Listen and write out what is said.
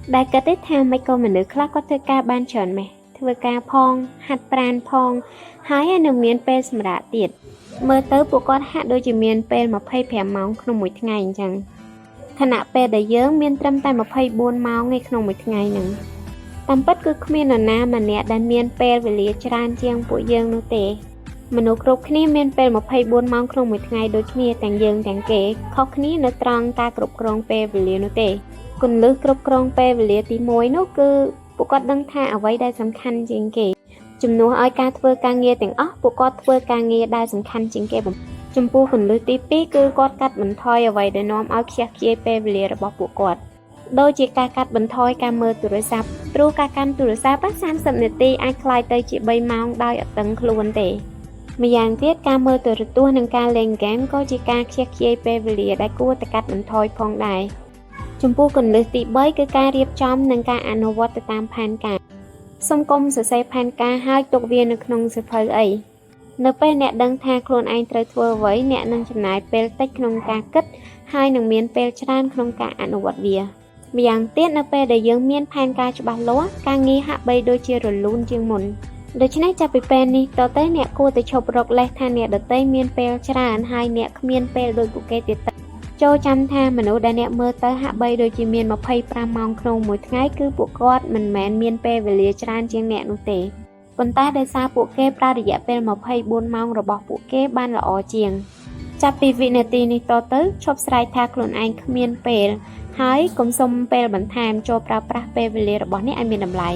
đại kết đấy tham mấy câu mình được khác có thể ca ban tròn mẹ thưa ca phong hạt pran phong hái anh được miền pe sầm đạ tiệt mơ tới bộ con hạ đôi chỉ miền pe mà phay phèm máu không một ngày chẳngขณะពេលដែលយើងមានត្រឹមតែ24ម៉ោងឯក្នុងមួយថ្ងៃហ្នឹងតាមពិតគឺគ្មាននរណាម្នាក់ដែលមានពេលវេលាច្រើនជាងពួកយើងនោះទេមនុស្សគ្រប់គ្នាមានពេល24ម៉ោងក្នុងមួយថ្ងៃដូចគ្នាទាំងយើងទាំងគេខុសគ្នានៅត្រង់ការគ្រប់គ្រងពេលវេលានោះទេគន្លឹះគ្រប់គ្រងពេលវេលាទី1នោះគឺពួកគាត់ដឹងថាអ្វីដែលសំខាន់ជាងគេជំនួសឲ្យការធ្វើការងារទាំងអស់ពួកគាត់ធ្វើការងារដែលសំខាន់ជាងគេបំផុតចំពោះគន្លឹះទី2គឺគាត់កាត់បន្ថយអ្វីដែលនាំឲ្យខ្ជះខ្ជាយពេលវេលារបស់ពួកគាត់ដូចជាការកាត់បន្ថយការមើលទូរស័ព្ទព្រោះការកាន់ទូរស័ព្ទ30នាទីអាចคล้ายទៅជា3ម៉ោងដោយអត់ដឹងខ្លួនទេម្យ៉ាងទៀតការមើលទូរទស្សន៍និងការលេងហ្គេមក៏ជាការខ្ជះខ្ជាយពេលវេលាដែលគួរតែកាត់បន្ថយផងដែរចំពោះគន្លឹះទី3គឺការរៀបចំនិងការអនុវត្តទៅតាមផែនការសូមកុំសរសេរផែនការហើយទុកវានៅក្នុងសៀវភៅអីនៅពេលអ្នកដឹងថាខ្លួនឯងត្រូវធ្វើអ្វីអ្នកនឹងចំណាយពេលតិចក្នុងការគិតហើយនឹងមានពេលច្រើនក្នុងការអនុវត្តវាម្យ៉ាងទៀតនៅពេលដែលយើងមានផែនការច្បាស់លាស់ការងារហាក់បីដូចជារលូនជាងមុនដូច្នេះចាប់ពីពេលនេះតទៅអ្នកគួរតែឈប់រកលេសថាអ្នកដទៃមានពេលច្រើនហើយអ្នកគ្មានពេលដូចពួកគេទៀតចូលចាំថាមនុស្សដែលអ្នកមើលទៅហាក់បីដូចជាមាន25ម៉ោងក្នុងមួយថ្ងៃគឺពួកគាត់មិនមែនមានពេលវេលាច្រើនជាងអ្នកនោះទេប៉ុន្តែដោយសារពួកគេប្រើរយៈពេល24ម៉ោងរបស់ពួកគេបានល្អជាងចាប់ពីវិនាទីនេះតទៅឈប់ស្រែកថាខ្លួនឯងគ្មានពេលហើយកុំសុំពេលបន្ថែមចូលប្រើប្រាស់ពេលវេលារបស់អ្នកឲ្យមានតម្លៃ